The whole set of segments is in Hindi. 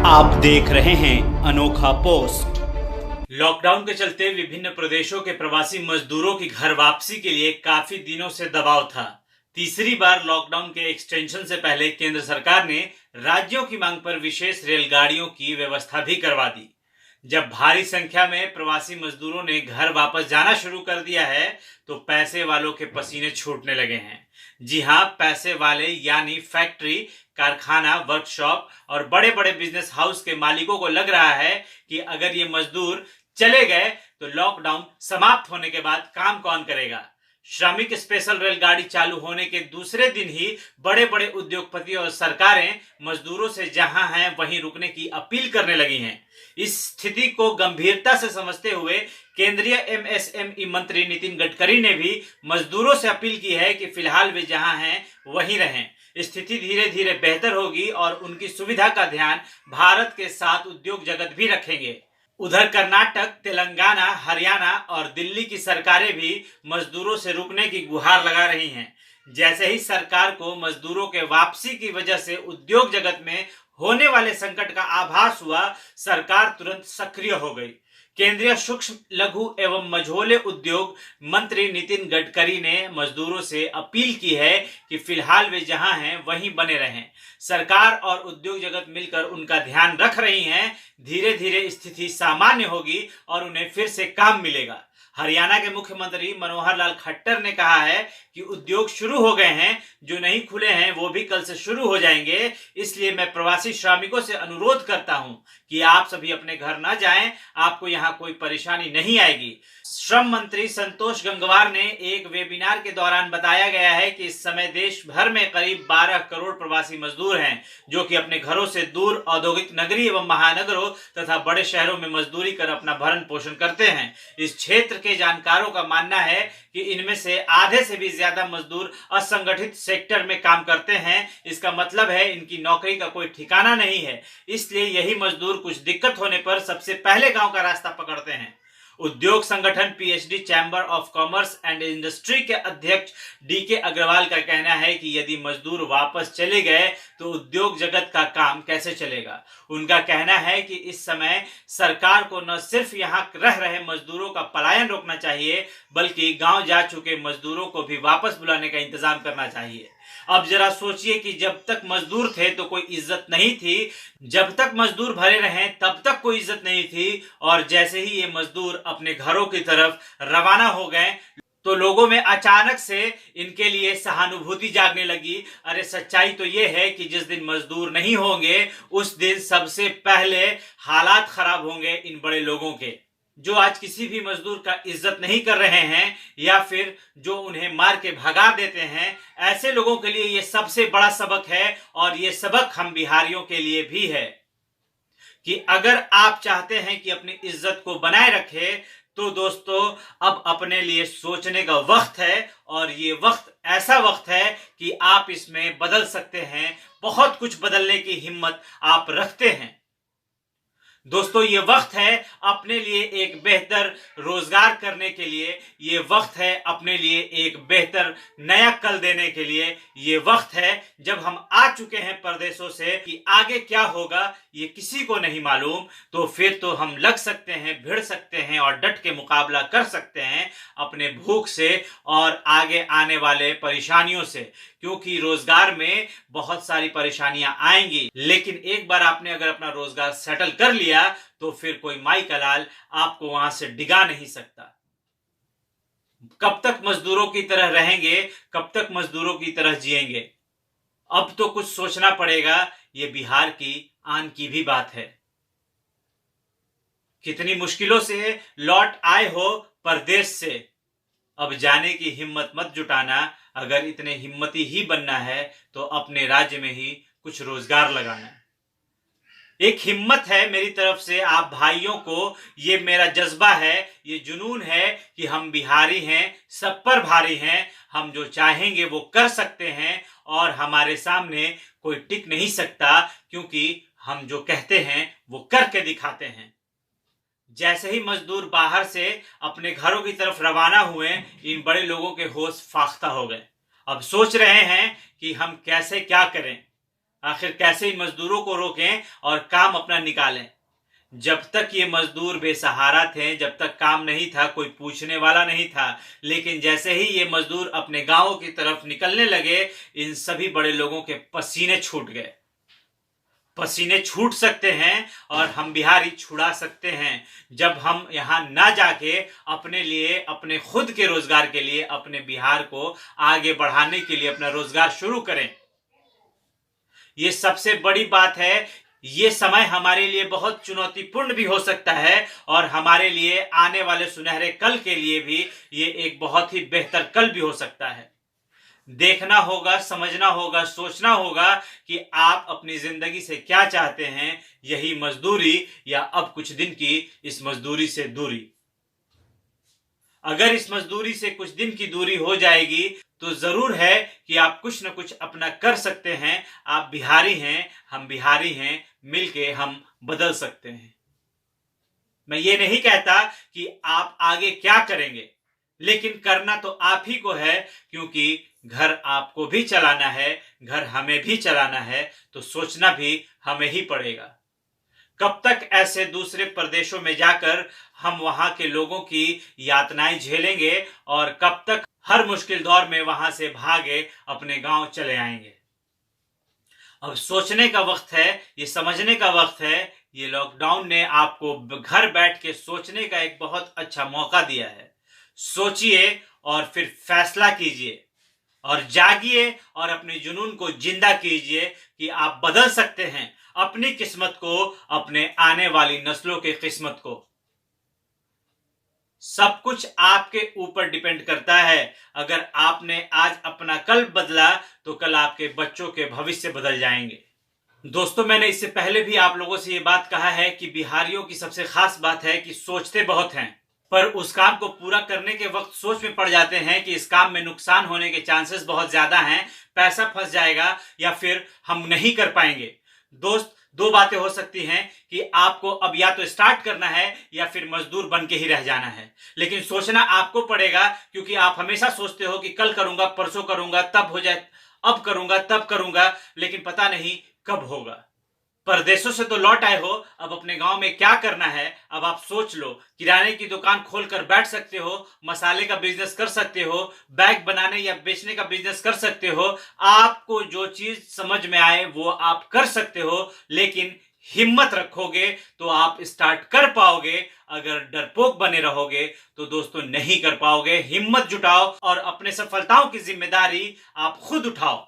आप देख रहे हैं अनोखा पोस्ट। लॉकडाउन के चलते विभिन्न प्रदेशों के प्रवासी मजदूरों की घर वापसी के लिए काफी दिनों से दबाव था। तीसरी बार लॉकडाउन के एक्सटेंशन से पहले केंद्र सरकार ने राज्यों की मांग पर विशेष रेलगाड़ियों की व्यवस्था भी करवा दी। जब भारी संख्या में प्रवासी मजदूरों ने घर वापस जाना शुरू कर दिया है तो पैसे वालों के पसीने छूटने लगे हैं। जी हाँ, पैसे वाले यानी फैक्ट्री, कारखाना, वर्कशॉप और बड़े बड़े बिजनेस हाउस के मालिकों को लग रहा है कि अगर ये मजदूर चले गए तो लॉकडाउन समाप्त होने के बाद काम कौन करेगा। श्रमिक स्पेशल रेलगाड़ी चालू होने के दूसरे दिन ही बड़े बड़े उद्योगपति और सरकारें मजदूरों से जहां हैं वहीं रुकने की अपील करने लगी हैं। इस स्थिति को गंभीरता से समझते हुए केंद्रीय एमएसएमई मंत्री नितिन गडकरी ने भी मजदूरों से अपील की है कि फिलहाल वे जहां हैं वहीं रहें। स्थिति धीरे धीरे बेहतर होगी और उनकी सुविधा का ध्यान भारत के साथ उद्योग जगत भी रखेंगे। उधर कर्नाटक, तेलंगाना, हरियाणा और दिल्ली की सरकारें भी मजदूरों से रुकने की गुहार लगा रही हैं। जैसे ही सरकार को मजदूरों के वापसी की वजह से उद्योग जगत में होने वाले संकट का आभास हुआ, सरकार तुरंत सक्रिय हो गई। केंद्रीय सूक्ष्म, लघु एवं मझोले उद्योग मंत्री नितिन गडकरी ने मजदूरों से अपील की है कि फिलहाल वे जहां हैं वहीं बने रहें। सरकार और उद्योग जगत मिलकर उनका ध्यान रख रही हैं। धीरे धीरे स्थिति सामान्य होगी और उन्हें फिर से काम मिलेगा। हरियाणा के मुख्यमंत्री मनोहर लाल खट्टर ने कहा है कि उद्योग शुरू हो गए हैं, जो नहीं खुले हैं वो भी कल से शुरू हो जाएंगे। इसलिए मैं प्रवासी श्रमिकों से अनुरोध करता हूं कि आप सभी अपने घर न जाएं, आपको यहां कोई परेशानी नहीं आएगी। श्रम मंत्री संतोष गंगवार ने एक वेबिनार के दौरान बताया गया है कि इस समय देश भर में करीब 12 करोड़ प्रवासी मजदूर हैं, जो कि अपने घरों से दूर औद्योगिक नगरी एवं महानगरों तथा बड़े शहरों में मजदूरी कर अपना भरण पोषण करते हैं। इस क्षेत्र के जानकारों का मानना है कि इनमें से आधे से भी ज्यादा मजदूर असंगठित सेक्टर में काम करते हैं। इसका मतलब है इनकी नौकरी का कोई ठिकाना नहीं है। इसलिए यही मजदूर कुछ दिक्कत होने पर सबसे पहले गांव का रास्ता पकड़ते हैं। उद्योग संगठन PhD chamber of commerce and industry के अध्यक्ष डीके अग्रवाल का कहना है कि यदि मजदूर वापस चले गए तो उद्योग जगत का काम कैसे चलेगा। उनका कहना है कि इस समय सरकार को न सिर्फ यहां रह रहे मजदूरों का पलायन रोकना चाहिए, बल्कि गांव जा चुके मजदूरों को भी वापस बुलाने का इंतजाम करना चाहिए। अब जरा सोचिए कि जब तक मजदूर थे तो कोई इज्जत नहीं थी, जब तक मजदूर भरे रहे तब तक कोई इज्जत नहीं थी, और जैसे ही ये मजदूर अपने घरों की तरफ रवाना हो गए तो लोगों में अचानक से इनके लिए सहानुभूति जागने लगी। अरे सच्चाई तो ये है कि जिस दिन मजदूर नहीं होंगे उस दिन सबसे पहले हालात खराब होंगे इन बड़े लोगों के, जो आज किसी भी मजदूर का इज्जत नहीं कर रहे हैं या फिर जो उन्हें मार के भगा देते हैं। ऐसे लोगों के लिए ये सबसे बड़ा सबक है, और ये सबक हम बिहारियों के लिए भी है कि अगर आप चाहते हैं कि अपनी इज्जत को बनाए रखें तो दोस्तों अब अपने लिए सोचने का वक्त है, और ये वक्त ऐसा वक्त है कि आप इसमें बदल सकते हैं। बहुत कुछ बदलने की हिम्मत आप रखते हैं दोस्तों। ये वक्त है अपने लिए एक बेहतर रोजगार करने के लिए, ये वक्त है अपने लिए एक बेहतर नया कल देने के लिए। ये वक्त है जब हम आ चुके हैं परदेशों से कि आगे क्या होगा ये किसी को नहीं मालूम, तो फिर तो हम लग सकते हैं, भिड़ सकते हैं और डट के मुकाबला कर सकते हैं अपने भूख से और आगे आने वाले परेशानियों से, क्योंकि रोजगार में बहुत सारी परेशानियां आएंगी। लेकिन एक बार आपने अगर अपना रोजगार सेटल कर लिया तो फिर कोई माई का लाल आपको वहां से डिगा नहीं सकता। कब तक मजदूरों की तरह रहेंगे, कब तक मजदूरों की तरह जिएंगे। अब तो कुछ सोचना पड़ेगा। ये बिहार की आन की भी बात है। कितनी मुश्किलों से लौट आए हो परदेश से, अब जाने की हिम्मत मत जुटाना। अगर इतने हिम्मती ही बनना है तो अपने राज्य में ही कुछ रोजगार लगाना। एक हिम्मत है मेरी तरफ से आप भाइयों को, ये मेरा जज्बा है, ये जुनून है कि हम बिहारी हैं, सब पर भारी हैं। हम जो चाहेंगे वो कर सकते हैं और हमारे सामने कोई टिक नहीं सकता, क्योंकि हम जो कहते हैं वो करके दिखाते हैं। जैसे ही मजदूर बाहर से अपने घरों की तरफ रवाना हुए, इन बड़े लोगों के होश फाख्ता हो गए। अब सोच रहे हैं कि हम कैसे क्या करें। आखिर कैसे इन मजदूरों को रोकें और काम अपना निकालें। जब तक ये मजदूर बेसहारा थे, जब तक काम नहीं था, कोई पूछने वाला नहीं था, लेकिन जैसे ही ये मजदूर अपने गांवों की तरफ निकलने लगे, इन सभी बड़े लोगों के पसीने छूट गए। पसीने छूट सकते हैं और हम बिहारी छुड़ा सकते हैं जब हम यहां ना जाके अपने लिए, अपने खुद के रोजगार के लिए, अपने बिहार को आगे बढ़ाने के लिए अपना रोजगार शुरू करें। ये सबसे बड़ी बात है। ये समय हमारे लिए बहुत चुनौतीपूर्ण भी हो सकता है और हमारे लिए आने वाले सुनहरे कल के लिए भी ये एक बहुत ही बेहतर कल भी हो सकता है। देखना होगा, समझना होगा, सोचना होगा कि आप अपनी जिंदगी से क्या चाहते हैं, यही मजदूरी या अब कुछ दिन की इस मजदूरी से दूरी। अगर इस मजदूरी से कुछ दिन की दूरी हो जाएगी तो जरूर है कि आप कुछ न कुछ अपना कर सकते हैं। आप बिहारी हैं, हम बिहारी हैं, मिलके हम बदल सकते हैं। मैं ये नहीं कहता कि आप आगे क्या करेंगे, लेकिन करना तो आप ही को है, क्योंकि घर आपको भी चलाना है, घर हमें भी चलाना है, तो सोचना भी हमें ही पड़ेगा। कब तक ऐसे दूसरे प्रदेशों में जाकर हम वहां के लोगों की यातनाएं झेलेंगे और कब तक हर मुश्किल दौर में वहां से भागे अपने गांव चले आएंगे। अब सोचने का वक्त है, ये समझने का वक्त है। ये लॉकडाउन ने आपको घर बैठ के सोचने का एक बहुत अच्छा मौका दिया है। सोचिए और फिर फैसला कीजिए और जागिए और अपने जुनून को जिंदा कीजिए कि आप बदल सकते हैं अपनी किस्मत को, अपने आने वाली नस्लों की किस्मत को। सब कुछ आपके ऊपर डिपेंड करता है। अगर आपने आज अपना कल बदला तो कल आपके बच्चों के भविष्य बदल जाएंगे। दोस्तों, मैंने इससे पहले भी आप लोगों से ये बात कहा है कि बिहारियों की सबसे खास बात है कि सोचते बहुत हैं, पर उस काम को पूरा करने के वक्त सोच में पड़ जाते हैं कि इस काम में नुकसान होने के चांसेस बहुत ज्यादा हैं, पैसा फंस जाएगा या फिर हम नहीं कर पाएंगे। दोस्त, दो बातें हो सकती हैं कि आपको अब या तो स्टार्ट करना है या फिर मजदूर बन के ही रह जाना है, लेकिन सोचना आपको पड़ेगा, क्योंकि आप हमेशा सोचते हो कि कल करूंगा, परसों करूंगा, तब हो जाए, अब करूंगा, तब करूंगा, लेकिन पता नहीं कब होगा। परदेशों से तो लौट आए हो, अब अपने गांव में क्या करना है अब आप सोच लो। किराने की दुकान खोलकर बैठ सकते हो, मसाले का बिजनेस कर सकते हो, बैग बनाने या बेचने का बिजनेस कर सकते हो। आपको जो चीज समझ में आए वो आप कर सकते हो, लेकिन हिम्मत रखोगे तो आप स्टार्ट कर पाओगे। अगर डरपोक बने रहोगे तो दोस्तों नहीं कर पाओगे। हिम्मत जुटाओ और अपने सफलताओं की जिम्मेदारी आप खुद उठाओ।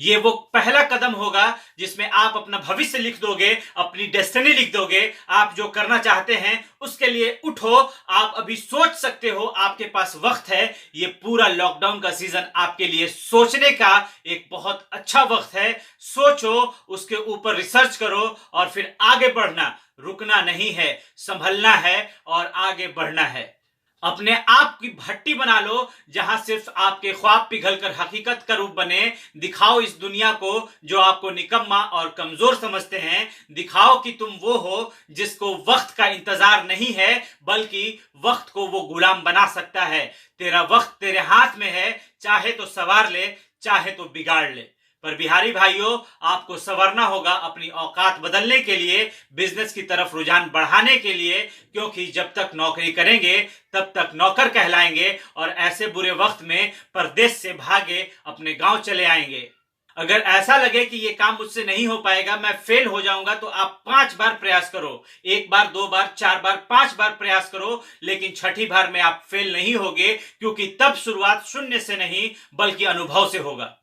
ये वो पहला कदम होगा जिसमें आप अपना भविष्य लिख दोगे, अपनी डेस्टिनी लिख दोगे। आप जो करना चाहते हैं उसके लिए उठो। आप अभी सोच सकते हो, आपके पास वक्त है। ये पूरा लॉकडाउन का सीजन आपके लिए सोचने का एक बहुत अच्छा वक्त है। सोचो, उसके ऊपर रिसर्च करो और फिर आगे बढ़ना। रुकना नहीं है, संभलना है और आगे बढ़ना है। अपने आप की भट्टी बना लो जहां सिर्फ आपके ख्वाब पिघलकर हकीकत का रूप बने। दिखाओ इस दुनिया को जो आपको निकम्मा और कमजोर समझते हैं, दिखाओ कि तुम वो हो जिसको वक्त का इंतजार नहीं है, बल्कि वक्त को वो गुलाम बना सकता है। तेरा वक्त तेरे हाथ में है, चाहे तो संवार ले, चाहे तो बिगाड़ ले। पर बिहारी भाइयों, आपको संवरना होगा अपनी औकात बदलने के लिए, बिजनेस की तरफ रुझान बढ़ाने के लिए, क्योंकि जब तक नौकरी करेंगे तब तक नौकर कहलाएंगे और ऐसे बुरे वक्त में परदेश से भागे अपने गांव चले आएंगे। अगर ऐसा लगे कि ये काम मुझसे नहीं हो पाएगा, मैं फेल हो जाऊंगा, तो आप 5 बार प्रयास करो। 1 बार, 2 बार, 4 बार, 5 बार प्रयास करो, लेकिन छठी बार में आप फेल नहीं होगे, क्योंकि तब शुरुआत शून्य से नहीं बल्कि अनुभव से होगा।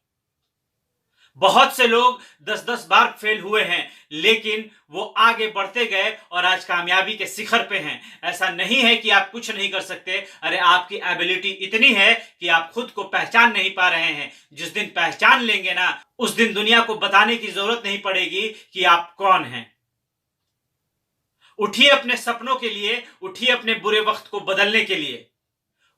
बहुत से लोग 10-10 बार फेल हुए हैं, लेकिन वो आगे बढ़ते गए और आज कामयाबी के शिखर पे हैं। ऐसा नहीं है कि आप कुछ नहीं कर सकते। अरे, आपकी एबिलिटी इतनी है कि आप खुद को पहचान नहीं पा रहे हैं। जिस दिन पहचान लेंगे ना, उस दिन दुनिया को बताने की जरूरत नहीं पड़ेगी कि आप कौन हैं। उठिए अपने सपनों के लिए, उठिए अपने बुरे वक्त को बदलने के लिए,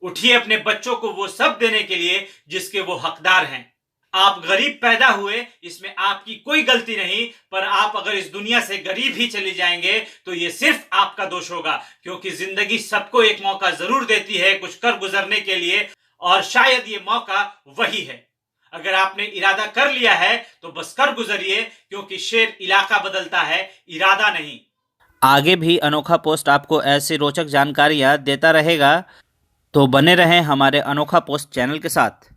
उठिए अपने बच्चों को वो सब देने के लिए जिसके वो हकदार हैं। आप गरीब पैदा हुए, इसमें आपकी कोई गलती नहीं, पर आप अगर इस दुनिया से गरीब ही चले जाएंगे तो ये सिर्फ आपका दोष होगा, क्योंकि जिंदगी सबको एक मौका जरूर देती है कुछ कर गुजरने के लिए, और शायद ये मौका वही है। अगर आपने इरादा कर लिया है तो बस कर गुजरिए, क्योंकि शेर इलाका बदलता है, इरादा नहीं। आगे भी अनोखा पोस्ट आपको ऐसी रोचक जानकारियां देता रहेगा, तो बने रहें हमारे अनोखा पोस्ट चैनल के साथ।